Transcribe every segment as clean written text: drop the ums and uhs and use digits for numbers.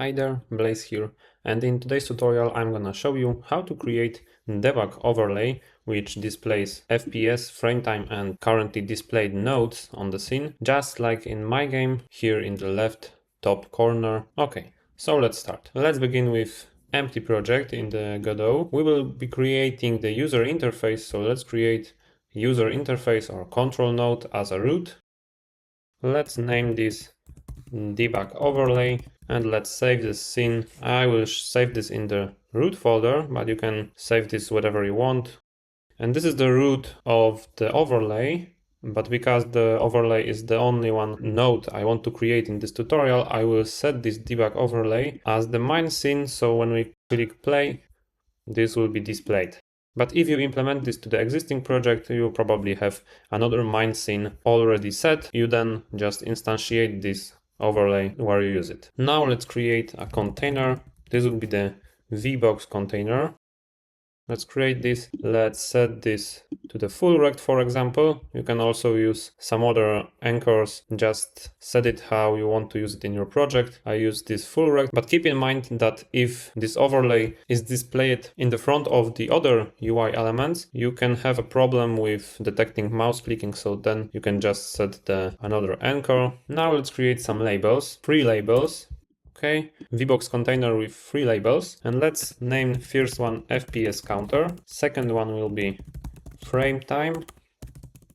Hi there, Blaze here, and in today's tutorial I'm gonna show you how to create debug overlay which displays FPS, frame time and currently displayed nodes on the scene, just like in my game here in the left top corner. Okay, so let's start. Let's begin with empty project in the Godot. We will be creating the user interface, so let's create user interface or control node as a root. Let's name this debug overlay and let's save this scene. I will save this in the root folder, but you can save this whatever you want. And this is the root of the overlay, but because the overlay is the only one node I want to create in this tutorial, I will set this debug overlay as the main scene, so when we click play, this will be displayed. But if you implement this to the existing project, you probably have another main scene already set. You then just instantiate this overlay where you use it. Now let's create a container. This will be the VBox container. Let's create this. Let's set this to the full rect, for example. You can also use some other anchors. Just set it how you want to use it in your project. I use this full rect, but keep in mind that if this overlay is displayed in the front of the other UI elements, you can have a problem with detecting mouse clicking. So then you can just set another anchor. Now let's create some labels, free labels. Okay, VBox container with 3 labels, and let's name first one FPS counter, second one will be frame time,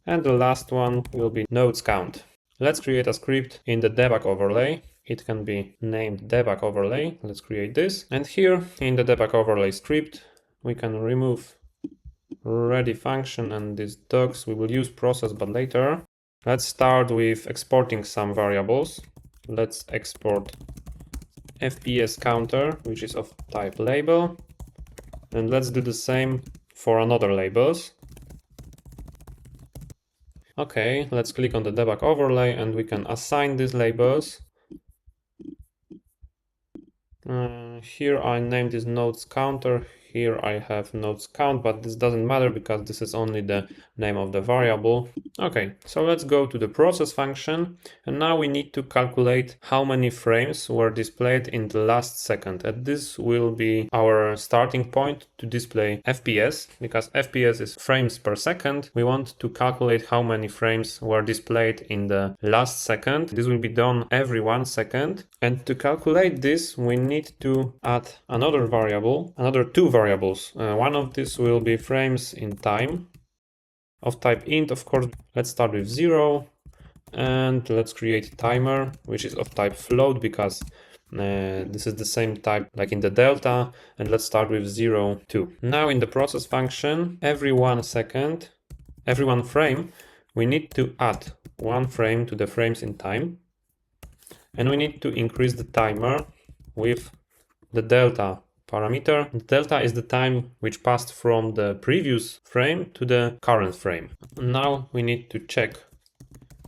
and the last one will be nodes count. Let's create a script in the debug overlay. It can be named debug overlay. Let's create this, and here in the debug overlay script we can remove ready function and these docs. We will use process but later. Let's start with exporting some variables. Let's export FPS counter, which is of type label, and let's do the same for another labels. Okay, let's click on the debug overlay and we can assign these labels. Here I named this nodes counter. Here I have nodes count, but this doesn't matter because this is only the name of the variable. Okay, so let's go to the process function, and now we need to calculate how many frames were displayed in the last second. And this will be our starting point to display FPS, because FPS is frames per second. We want to calculate how many frames were displayed in the last second. This will be done every 1 second. And to calculate this, we need to add another variable, another 2 variables. One of these will be frames in time of type int, of course. Let's start with 0 and let's create timer, which is of type float because this is the same type like in the delta, and let's start with 0, 2. Now in the process function, every 1 second, every 1 frame, we need to add 1 frame to the frames in time, and we need to increase the timer with the delta parameter. Delta is the time which passed from the previous frame to the current frame. Now we need to check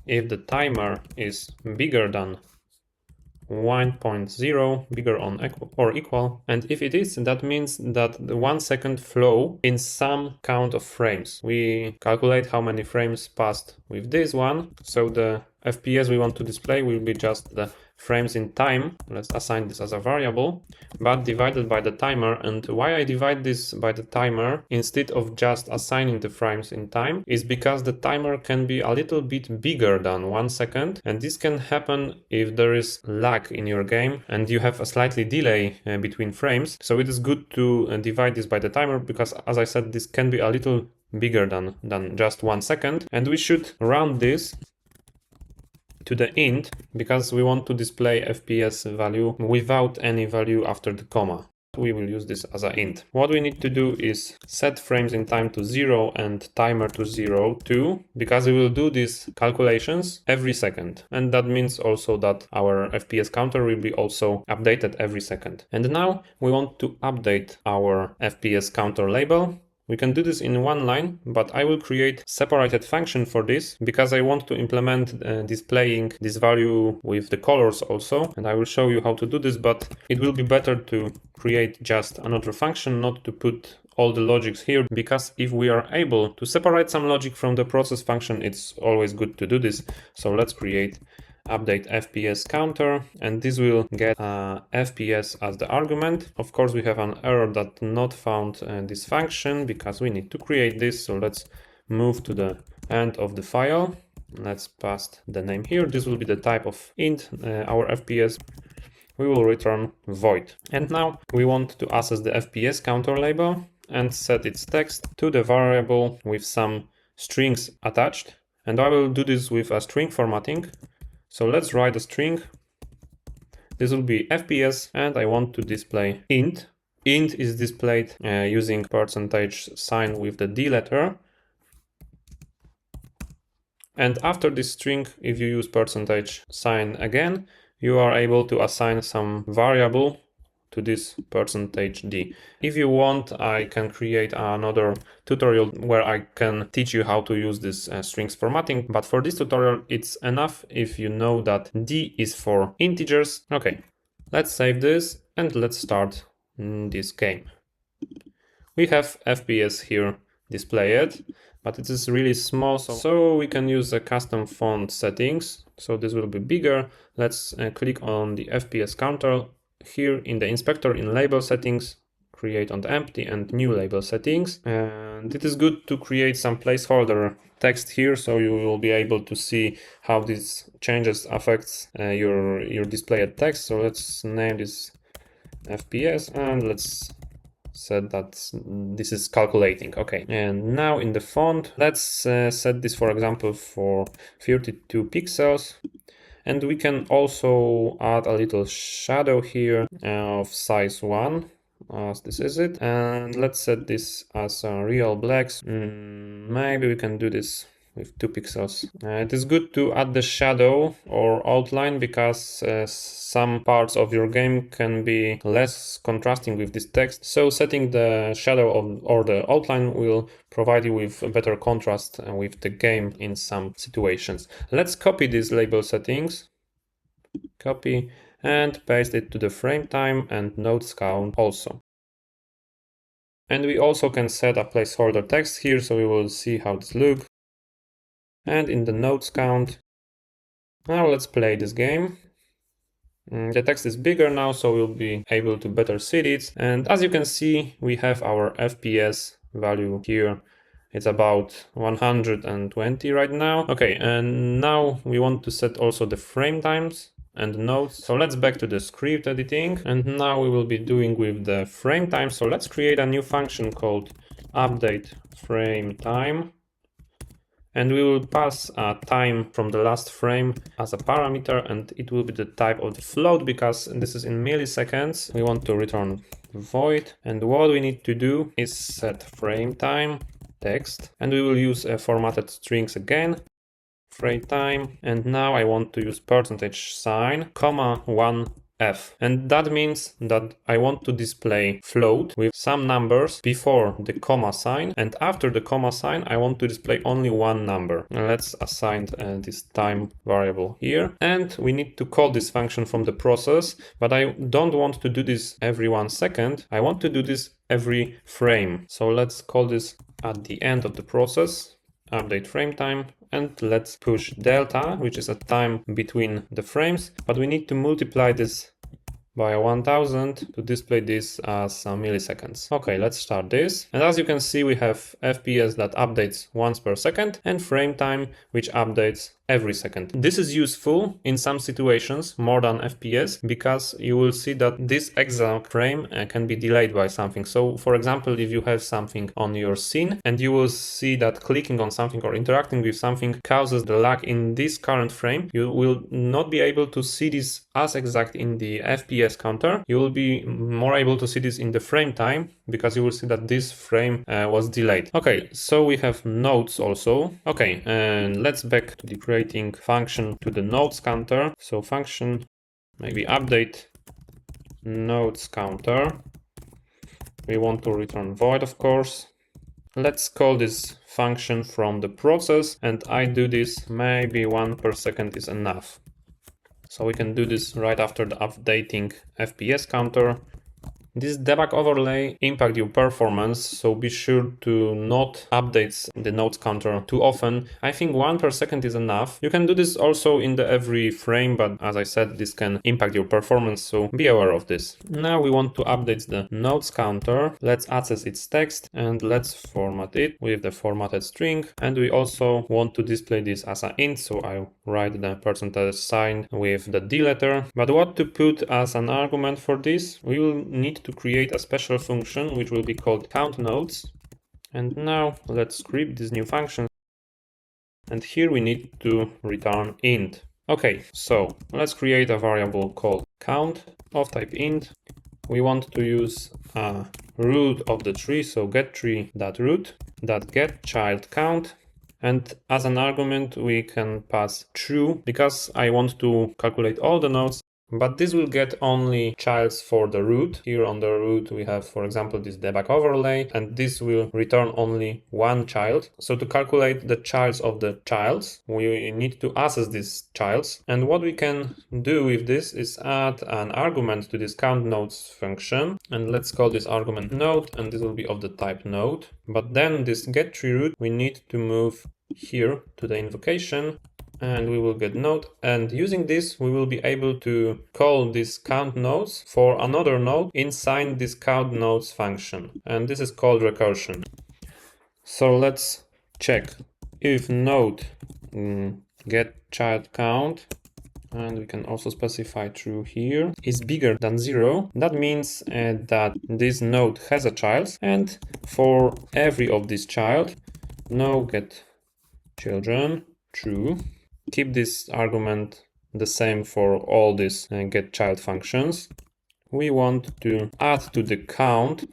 if the timer is bigger than 1.0, bigger or equal, and if it is, that means that the 1 second flow in some count of frames. We calculate how many frames passed with this one, so the FPS we want to display will be just the frames in time. Let's assign this as a variable, but divided by the timer. And why I divide this by the timer instead of just assigning the frames in time is because the timer can be a little bit bigger than 1 second, and this can happen if there is lag in your game and you have a slightly delay between frames. So it is good to divide this by the timer because, as I said, this can be a little bigger than just 1 second, and we should round this to the int because we want to display FPS value without any value after the comma. We will use this as an int. What we need to do is set frames in time to 0 and timer to 0 too, because we will do these calculations every second. And that means also that our FPS counter will be also updated every second. And now we want to update our FPS counter label. We can do this in 1 line, but I will create separated function for this because I want to implement displaying this value with the colors also, and I will show you how to do this, but it will be better to create just another function, not to put all the logics here, because if we are able to separate some logic from the process function, it's always good to do this. So let's create update FPS counter, and this will get FPS as the argument. Of course, we have an error that not found this function because we need to create this. So let's move to the end of the file. Let's pass the name here. This will be the type of int, our FPS. We will return void. And now we want to access the FPS counter label and set its text to the variable with some strings attached. And I will do this with a string formatting. So let's write a string. This will be FPS, and I want to display int. Int is displayed using percentage sign with the D letter. And after this string, if you use percentage sign again, you are able to assign some variable to this percentage D. If you want, I can create another tutorial where I can teach you how to use this strings formatting. But for this tutorial, it's enough if you know that D is for integers. Okay, let's save this and let's start this game. We have FPS here displayed, but it is really small, so we can use the custom font settings. So this will be bigger. Let's click on the FPS counter here in the inspector in label settings, create on the empty and new label settings. And it is good to create some placeholder text here, so you will be able to see how these changes affects your displayed text. So let's name this FPS and let's set that this is calculating. Okay, and now in the font, let's set this, for example, for 32 pixels. And we can also add a little shadow here of size 1, as this is it. And let's set this as a real blacks. Maybe we can do this with 2 pixels. It is good to add the shadow or outline because some parts of your game can be less contrasting with this text. So setting the shadow or the outline will provide you with a better contrast with the game in some situations. Let's copy these label settings, copy, and paste it to the frame time and nodes count also. And we also can set a placeholder text here, so we will see how this looks. And in the nodes count, now let's play this game. The text is bigger now, so we'll be able to better see it. And as you can see, we have our FPS value here. It's about 120 right now. Okay, and now we want to set also the frame times and nodes. So let's back to the script editing. And now we will be doing with the frame time. So let's create a new function called update frame time. And we will pass a time from the last frame as a parameter, and it will be the type of the float because this is in milliseconds. We want to return void, and what we need to do is set frame time text, and we will use formatted strings again, frame time, and now I want to use percentage sign, comma 1F. And that means that I want to display float with some numbers before the comma sign, and after the comma sign I want to display only one number. Let's assign this time variable here, and we need to call this function from the process, but I don't want to do this every 1 second. I want to do this every frame. So let's call this at the end of the process, update frame time, and let's push delta, which is a time between the frames, but we need to multiply this by 1000 to display this as milliseconds. Okay, let's start this. And as you can see, we have FPS that updates once per second and frame time, which updates every second. This is useful in some situations more than FPS because you will see that this exact frame can be delayed by something. So for example, if you have something on your scene and you will see that clicking on something or interacting with something causes the lag in this current frame, you will not be able to see this as exact in the FPS counter. You will be more able to see this in the frame time because you will see that this frame was delayed. Okay, so we have nodes also. Okay, and let's back to the creating function to the nodes counter. So function, maybe update nodes counter. We want to return void, of course. Let's call this function from the process, and I do this maybe 1 per second is enough. So we can do this right after the updating FPS counter. This debug overlay impact your performance, so be sure to not update the nodes counter too often. I think 1 per second is enough. You can do this also in the every frame, but as I said, this can impact your performance, so be aware of this. Now we want to update the nodes counter. Let's access its text and let's format it with the formatted string. And we also want to display this as an int, so I write the percentage sign with the D letter. But what to put as an argument for this? We will need to create a special function which will be called count nodes. And now let's script this new function. And here we need to return int. Okay, so let's create a variable called count of type int. We want to use a root of the tree, so getTree.root.get child count. And as an argument, we can pass true because I want to calculate all the nodes. But this will get only childs for the root. Here on the root we have, for example, this debug overlay, and this will return only one child. So to calculate the childs of the childs, we need to access these childs. And what we can do with this is add an argument to this count nodes function. And let's call this argument node, and this will be of the type node. But then this getTreeRoot, we need to move here to the invocation, and we will get node, and using this we will be able to call this count nodes for another node inside this count nodes function, and this is called recursion. So let's check if node get child count, and we can also specify true here, is bigger than 0. That means that this node has a child, and for every of this child, no get children true. Keep this argument the same for all these getChild functions. We want to add to the count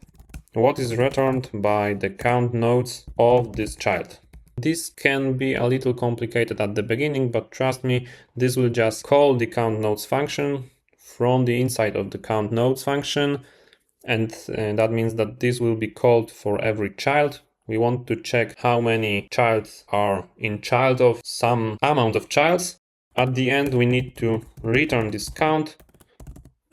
what is returned by the count nodes of this child. This can be a little complicated at the beginning, but trust me, this will just call the count nodes function from the inside of the count nodes function, and that means that this will be called for every child. We want to check how many childs are in child of some amount of childs. At the end, we need to return this count.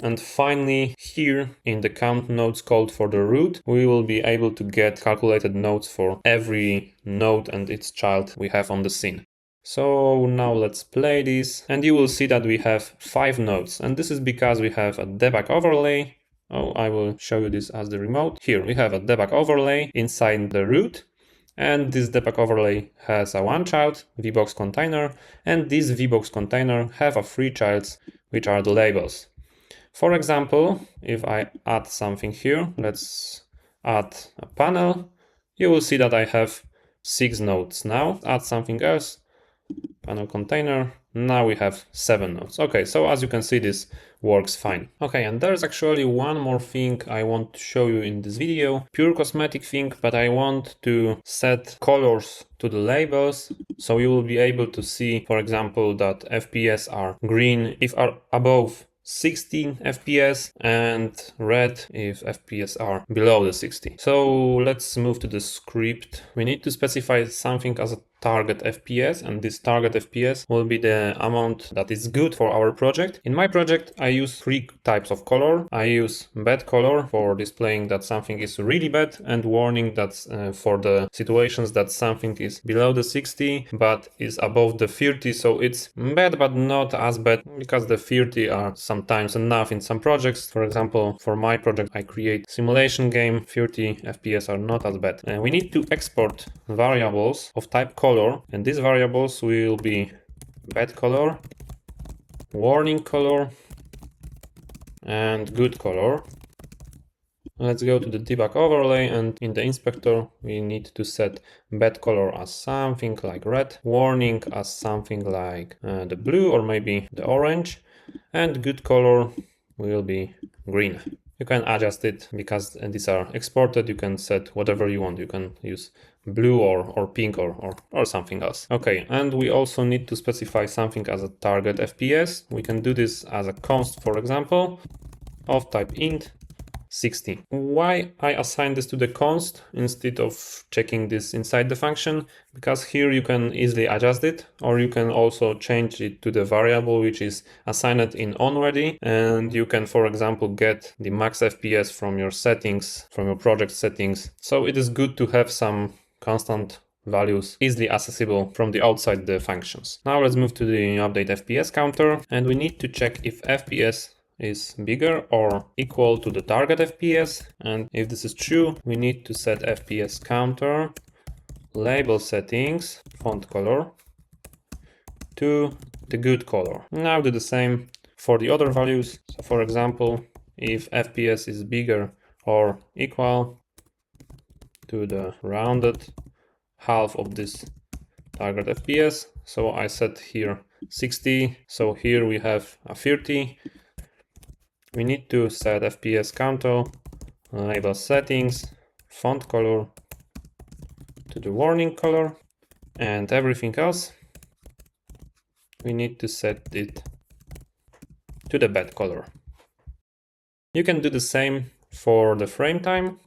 And finally, here in the count nodes called for the root, we will be able to get calculated nodes for every node and its child we have on the scene. So now let's play this, and you will see that we have 5 nodes. And this is because we have a debug overlay. Oh, I will show you this as the remote. Here we have a debug overlay inside the root, and this debug overlay has a one child VBox container, and this VBox container have a 3 childs, which are the labels. For example, if I add something here, let's add a panel, you will see that I have 6 nodes now. Add something else, panel container, now we have 7 nodes. Okay, so as you can see, this works fine. Okay, and there's actually one more thing I want to show you in this video. Pure cosmetic thing, but I want to set colors to the labels, so you will be able to see, for example, that FPS are green if are above 16 FPS and red if FPS are below the 60. So let's move to the script. We need to specify something as a target FPS, and this target FPS will be the amount that is good for our project. In my project, I use 3 types of color. I use bad color for displaying that something is really bad, and warning that's for the situations that something is below the 60 but is above the 30, so it's bad but not as bad, because the 30 are sometimes enough in some projects. For example, for my project I create simulation game, 30 FPS are not as bad. We need to export variables of type color, and these variables will be bad color, warning color, and good color. Let's go to the debug overlay, and in the inspector we need to set bad color as something like red, warning as something like the blue or maybe the orange, and good color will be green. You can adjust it because these are exported. You can set whatever you want. You can use blue or pink or something else. Okay, and we also need to specify something as a target FPS. We can do this as a const, for example, of type int, 60. Why I assign this to the const instead of checking this inside the function? Because here you can easily adjust it, or you can also change it to the variable which is assigned in onAlready, and you can, for example, get the max FPS from your settings, from your project settings. So it is good to have some constant values easily accessible from the outside the functions. Now let's move to the update FPS counter, and we need to check if FPS is bigger or equal to the target FPS. And if this is true, we need to set FPS counter label settings font color to the good color. Now do the same for the other values. So for example, if FPS is bigger or equal to the rounded half of this target FPS, so I set here 60, so here we have a 30. We need to set FPS counter label settings font color to the warning color, and everything else we need to set it to the bad color. You can do the same for the frame time.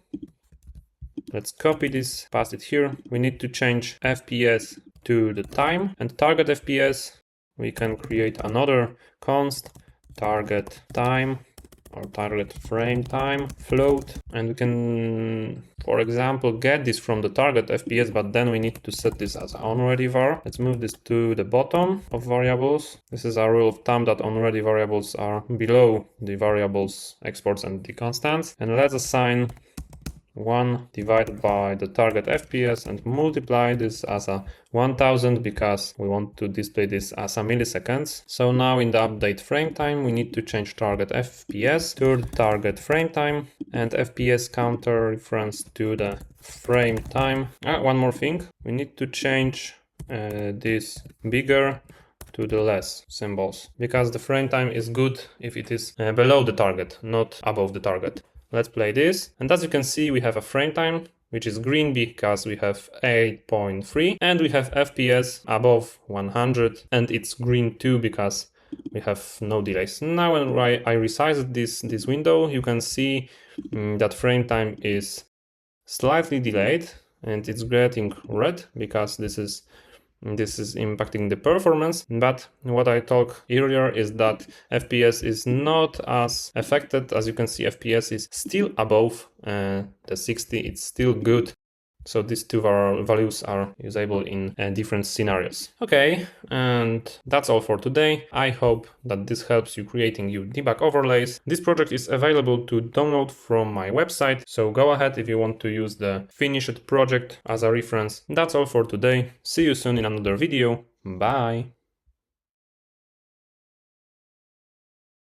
Let's copy this, paste it here. We need to change FPS to the time, and target FPS we can create another const target time or target frame time float, and we can, for example, get this from the target FPS, but then we need to set this as onAlready var. Let's move this to the bottom of variables. This is a rule of thumb that onAlready variables are below the variables exports and the constants, and let's assign 1 divided by the target FPS and multiply this as a 1000 because we want to display this as a milliseconds. So now in the update frame time, we need to change target FPS to the target frame time and FPS counter reference to the frame time. One more thing, we need to change this bigger to the less symbols, because the frame time is good if it is below the target, not above the target. Let's play this, and as you can see, we have a frame time which is green because we have 8.3, and we have FPS above 100, and it's green too because we have no delays. Now when I resized this window, you can see that frame time is slightly delayed, and it's getting red because this is impacting the performance. But what I talked earlier is that FPS is not as affected. As you can see, FPS is still above the 60. It's still good. So these two values are usable in different scenarios. Okay, and that's all for today. I hope that this helps you creating your debug overlays. This project is available to download from my website, so go ahead if you want to use the finished project as a reference. That's all for today. See you soon in another video. Bye!